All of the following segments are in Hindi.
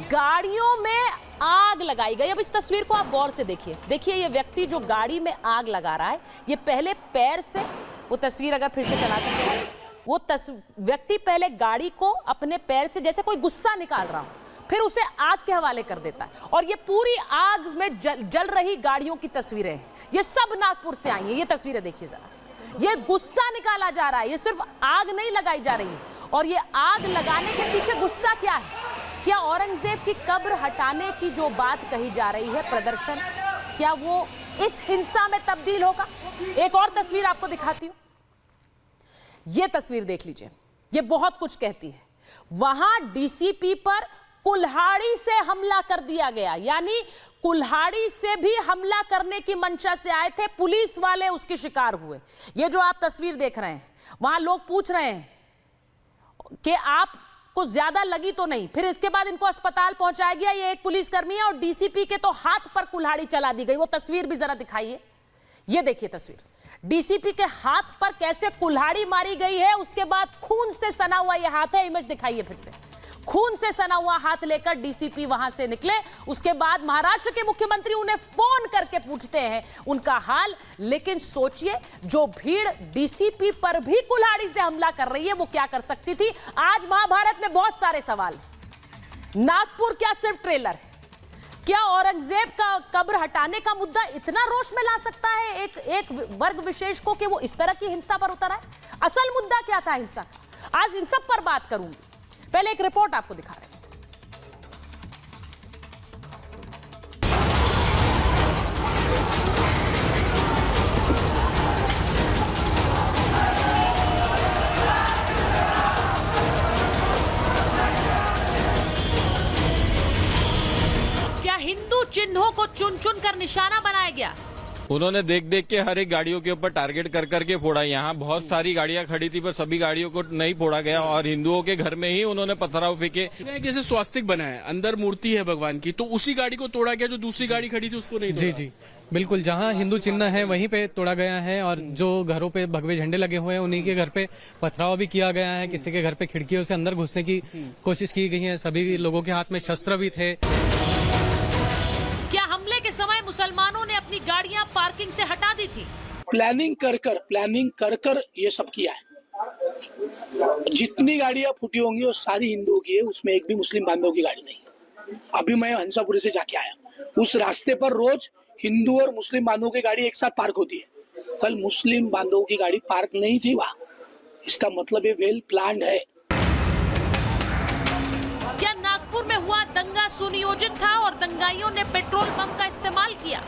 गाड़ियों में आग लगाई गई। अब इस तस्वीर को आप गौर से देखिए। देखिए ये व्यक्ति जो गाड़ी में आग लगा रहा है, ये पहले पैर से, वो तस्वीर अगर फिर से चला सकते हैं, वो व्यक्ति पहले गाड़ी को अपने पैर से जैसे कोई गुस्सा निकाल रहा हो, फिर उसे आग के हवाले कर देता है। और ये पूरी आग में जल रही गाड़ियों की तस्वीरें हैं। ये सब नागपुर से आई हैं। ये तस्वीरें देखिए जरा, ये गुस्सा निकाला जा रहा है, ये सिर्फ आग नहीं लगाई जा रही है। और ये आग लगाने के पीछे गुस्सा क्या है? क्या औरंगजेब की कब्र हटाने की जो बात कही जा रही है, प्रदर्शन, क्या वो इस हिंसा में तब्दील होगा? एक और तस्वीर आपको दिखाती हूं। यह तस्वीर देख लीजिए, यह बहुत कुछ कहती है। वहां डीसीपी पर कुल्हाड़ी से हमला कर दिया गया, यानी कुल्हाड़ी से भी हमला करने की मंशा से आए थे पुलिस वाले, उसके शिकार हुए। ये जो आप तस्वीर देख रहे हैं, वहां लोग पूछ रहे हैं कि आप को ज्यादा लगी तो नहीं। फिर इसके बाद इनको अस्पताल पहुंचाया गया। ये एक पुलिसकर्मी है और डीसीपी के तो हाथ पर कुल्हाड़ी चला दी गई। वो तस्वीर भी जरा दिखाइए। ये देखिए तस्वीर, डीसीपी के हाथ पर कैसे कुल्हाड़ी मारी गई है। उसके बाद खून से सना हुआ ये हाथ है। इमेज दिखाइए फिर से। खून से सना हुआ हाथ लेकर डीसीपी वहां से निकले। उसके बाद महाराष्ट्र के मुख्यमंत्री उन्हें फोन करके पूछते हैं उनका हाल। लेकिन सोचिए, जो भीड़ डीसीपी पर भी कुल्हाड़ी से हमला कर रही है, वो क्या कर सकती थी? आज महाभारत में बहुत सारे सवाल। नागपुर क्या सिर्फ ट्रेलर है? क्या औरंगजेब का कब्र हटाने का मुद्दा इतना रोष में ला सकता है एक वर्ग विशेष को कि वो इस तरह की हिंसा पर उतर आए? असल मुद्दा क्या था हिंसा का? आज इन सब पर बात करूंगी। पहले एक रिपोर्ट आपको दिखा रहे हैं। क्या हिंदू चिन्हों को चुन चुन कर निशाना बनाया गया? उन्होंने देख देख के हर एक गाड़ियों के ऊपर टारगेट कर करके फोड़ा। यहाँ बहुत सारी गाड़ियां खड़ी थी पर सभी गाड़ियों को नहीं फोड़ा गया और हिंदुओं के घर में ही उन्होंने पथराव फेंके। जैसे स्वास्तिक बना है, अंदर मूर्ति है भगवान की, तो उसी गाड़ी को तोड़ा गया। जो दूसरी गाड़ी खड़ी थी उसको नहीं तोड़ा। जी जी बिल्कुल, जहाँ हिंदू चिन्ह है वहीं पे तोड़ा गया है। और जो घरों पे भगवे झंडे लगे हुए हैं उन्हीं के घर पे पथराव भी किया गया है। किसी के घर पे खिड़कियों से अंदर घुसने की कोशिश की गई है। सभी लोगों के हाथ में शस्त्र भी थे। क्या हमले के समय मुसलमानों ने अपनी गाड़ियां पार्किंग से हटा दी थी? प्लानिंग कर कर ये सब किया है। जितनी गाड़ियां फूटी होंगी वो सारी हिंदुओं की है, उसमें एक भी मुस्लिम बांधवों की गाड़ी नहीं। अभी मैं हंसापुरी से जाके आया, उस रास्ते पर रोज हिंदू और मुस्लिम बांधवों की गाड़ी एक साथ पार्क होती है। कल मुस्लिम बांधवों की गाड़ी पार्क नहीं थी वहाँ। इसका मतलब ये वेल प्लान्ड है। क्या नागपुर में हुआ दंगा सुनियोजित था और दंगाइयों ने पेट्रोल बम का इस्तेमाल किया?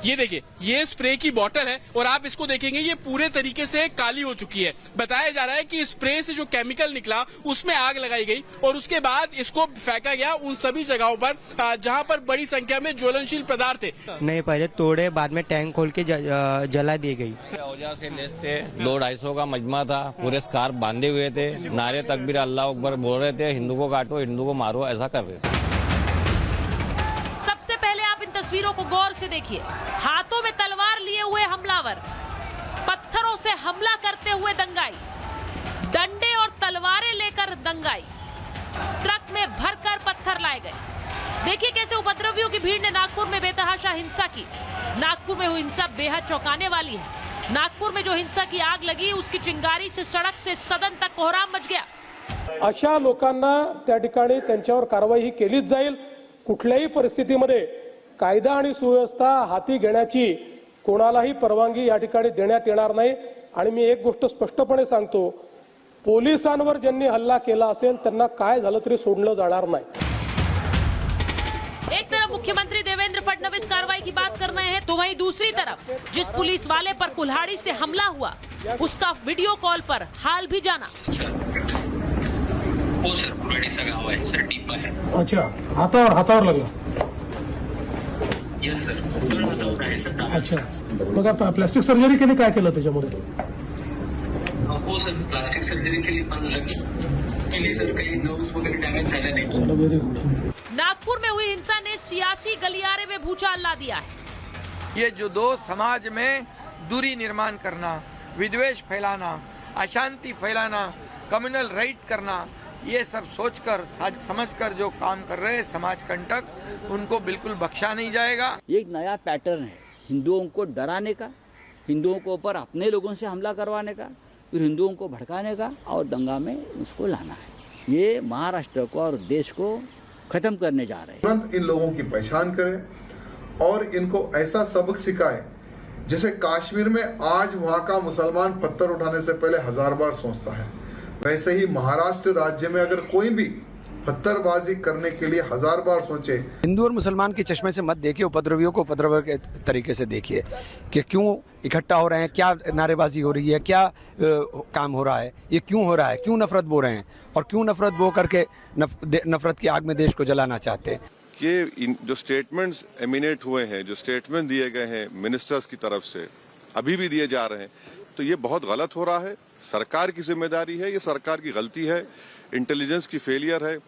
ये देखिए, ये स्प्रे की बोतल है और आप इसको देखेंगे ये पूरे तरीके से काली हो चुकी है। बताया जा रहा है कि स्प्रे से जो केमिकल निकला उसमें आग लगाई गई और उसके बाद इसको फेंका गया उन सभी जगहों पर जहां पर बड़ी संख्या में ज्वलनशील पदार्थ थे। नहीं, पहले तोड़े, बाद में टैंक खोल के जला दी गई। औजार से लेस थे, 200-250 का मजमा था, पूरे स्कार्फ बांधे हुए थे, नारे तकबीर अल्लाह अकबर बोल रहे थे, हिंदू को काटो, हिंदू को मारो, ऐसा कर रहे थे। सबसे पहले आप इन तस्वीरों को गौर से देखिए। हाथों में तलवार लिए हुए हमलावर, पत्थरों से हमला करते हुए दंगाई, डंडे और तलवारें लेकर दंगाई, ट्रक में भरकर पत्थर लाए गए। देखिए कैसे उपद्रवियों की भीड़ ने नागपुर में बेतहाशा हिंसा की। नागपुर में हुई हिंसा बेहद चौंकाने वाली है। नागपुर में जो हिंसा की आग लगी, उसकी चिंगारी से सड़क से सदन तक कोहराम मच गया। अशा लोकांना त्या ठिकाणी त्यांच्यावर कारवाई ही केलीच जाईल। कुठल्याही परिस्थितीमध्ये कायदा आणि सुव्यवस्था हाती घेण्याची कोणालाही परवानगी या ठिकाणी देण्यात येणार नाही। आणि मी एक गोष्ट स्पष्टपणे सांगतो, पोलिसांवर ज्यांनी हल्ला केला असेल त्यांना काय झालं तरी सोडलं जाणार नाही। एक तरफ मुख्यमंत्री देवेंद्र फडणवीस कार्रवाई की बात कर रहे हैं, तो वहीं दूसरी तरफ जिस पुलिस वाले पर कुल्हाड़ी से हमला हुआ उसका वीडियो कॉल पर हाल भी जाना। हो सर, कुऱ्हाडीचा गाव आहे सर, टिपा आहे। अच्छा, हातावर लागला? यस सर, हातावर आहे सर। अच्छा, मग आता प्लास्टिक सर्जरी केली, काय केलं त्याच्यामध्ये? हो सर, प्लास्टिक सर्जरी केली, पण केली सर, काही नर्व्स वगैरे डॅमेज झाले नाही। चलो, व्हेरी गुड। नागपुर में हुई हिंसा ने सियासी गलियारे में भूचाल ला दिया है। ये जो दो समाज में दूरी निर्माण करना, विद्वेष फैलाना, अशांति फैलाना, कम्युनल राइट करना, ये सब सोचकर समझकर जो काम कर रहे हैं समाज कंटक, उनको बिल्कुल बख्शा नहीं जाएगा। ये एक नया पैटर्न है हिंदुओं को डराने का, हिंदुओं को ऊपर अपने लोगों से हमला करवाने का, फिर हिंदुओं को भड़काने का और दंगा में उसको लाना है। ये महाराष्ट्र को और देश को खत्म करने जा रहे हैं। तुरंत इन लोगों की पहचान करें और इनको ऐसा सबक सिखाएं जैसे कश्मीर में आज वहाँ का मुसलमान पत्थर उठाने से पहले 1000 बार सोचता है, वैसे ही महाराष्ट्र राज्य में अगर कोई भी पत्थरबाजी करने के लिए 1000 बार सोचे। हिंदू और मुसलमान के चश्मे से मत देखिए, उपद्रवियों को उपद्रव के तरीके से देखिए कि क्यों इकट्ठा हो रहे हैं, क्या नारेबाजी हो रही है, क्या काम हो रहा है, ये क्यों हो रहा है, क्यों नफरत बो रहे हैं और क्यों नफरत बो करके नफरत की आग में देश को जलाना चाहते हैं। कि जो स्टेटमेंट्स एमिनेट हुए हैं, जो स्टेटमेंट दिए गए हैं मिनिस्टर्स की तरफ से, अभी भी दिए जा रहे हैं, तो ये बहुत गलत हो रहा है। सरकार की जिम्मेदारी है, ये सरकार की गलती है, इंटेलिजेंस की फेलियर है।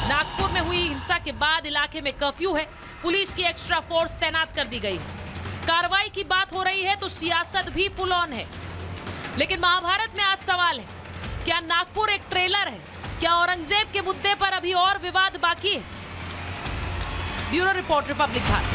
नागपुर में हुई हिंसा के बाद इलाके में कर्फ्यू है, पुलिस की एक्स्ट्रा फोर्स तैनात कर दी गई है। कार्रवाई की बात हो रही है तो सियासत भी फुल ऑन है। लेकिन महाभारत में आज सवाल है, क्या नागपुर एक ट्रेलर है? क्या औरंगजेब के मुद्दे पर अभी और विवाद बाकी है? Bureau report, Republic Bharat.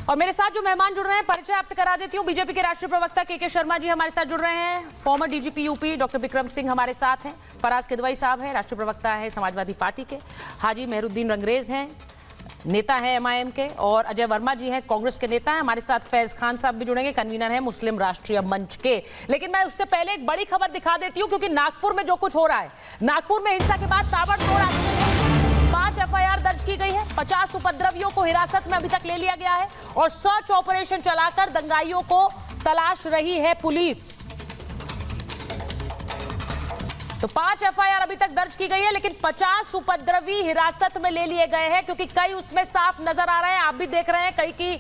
और मेरे साथ जो मेहमान जुड़ रहे हैं, परिचय आपसे करा देती हूँ। बीजेपी के राष्ट्रीय प्रवक्ता के शर्मा जी हमारे साथ जुड़ रहे हैं। Farmer DGP UP doctor Bikram Singh हमारे साथ हैं। फराज किदवई साहब हैं, राष्ट्रीय प्रवक्ता है समाजवादी पार्टी के। हाजी मेहरुद्दीन रंगरेज हैं, नेता है एमआईएम के। और अजय वर्मा जी हैं, कांग्रेस के नेता हैं। हमारे साथ फैज खान साहब भी जुड़ेंगे, कन्वीनर हैं मुस्लिम राष्ट्रीय मंच के। लेकिन मैं उससे पहले एक बड़ी खबर दिखा देती हूँ, क्योंकि नागपुर में जो कुछ हो रहा है, नागपुर में हिंसा के बाद ताबड़तोड़ 5 एफआईआर दर्ज की गई है। 50 उपद्रवियों को हिरासत में अभी तक ले लिया गया है और सर्च ऑपरेशन चलाकर दंगाइयों को तलाश रही है पुलिस। तो 5 एफआईआर अभी तक दर्ज की गई है, लेकिन 50 उपद्रवी हिरासत में ले लिए गए हैं, क्योंकि कई उसमें साफ नजर आ रहे हैं। आप भी देख रहे हैं, कई की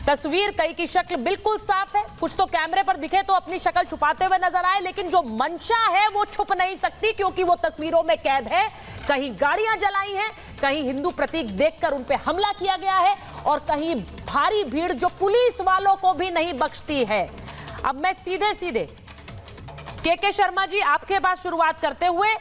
तस्वीर, कई की शक्ल बिल्कुल साफ है। कुछ तो कैमरे पर दिखे तो अपनी शक्ल छुपाते हुए नजर आए, लेकिन जो मंशा है वो छुप नहीं सकती, क्योंकि वो तस्वीरों में कैद है। कहीं गाड़ियां जलाई हैं, कहीं हिंदू प्रतीक देखकर उन पे हमला किया गया है, और कहीं भारी भीड़ जो पुलिस वालों को भी नहीं बख्शती है। अब मैं सीधे के शर्मा जी आपके पास शुरुआत करते हुए,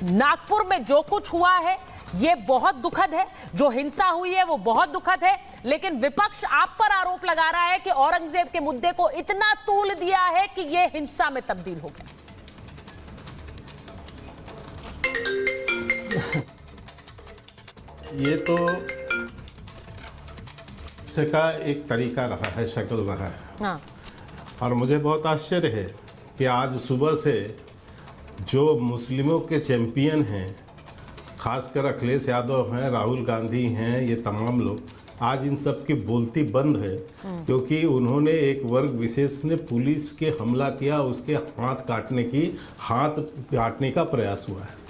नागपुर में जो कुछ हुआ है ये बहुत दुखद है, जो हिंसा हुई है वो बहुत दुखद है, लेकिन विपक्ष आप पर आरोप लगा रहा है कि औरंगजेब के मुद्दे को इतना तूल दिया है कि ये हिंसा में तब्दील हो गया। ये तो इसका एक तरीका रहा है, शक्ल रहा है। हाँ। और मुझे बहुत आश्चर्य है कि आज सुबह से जो मुस्लिमों के चैंपियन हैं, खासकर अखिलेश यादव हैं, राहुल गांधी हैं, ये तमाम लोग, आज इन सब की बोलती बंद है, क्योंकि उन्होंने एक वर्ग विशेष ने पुलिस के हमला किया, उसके हाथ काटने का प्रयास हुआ है।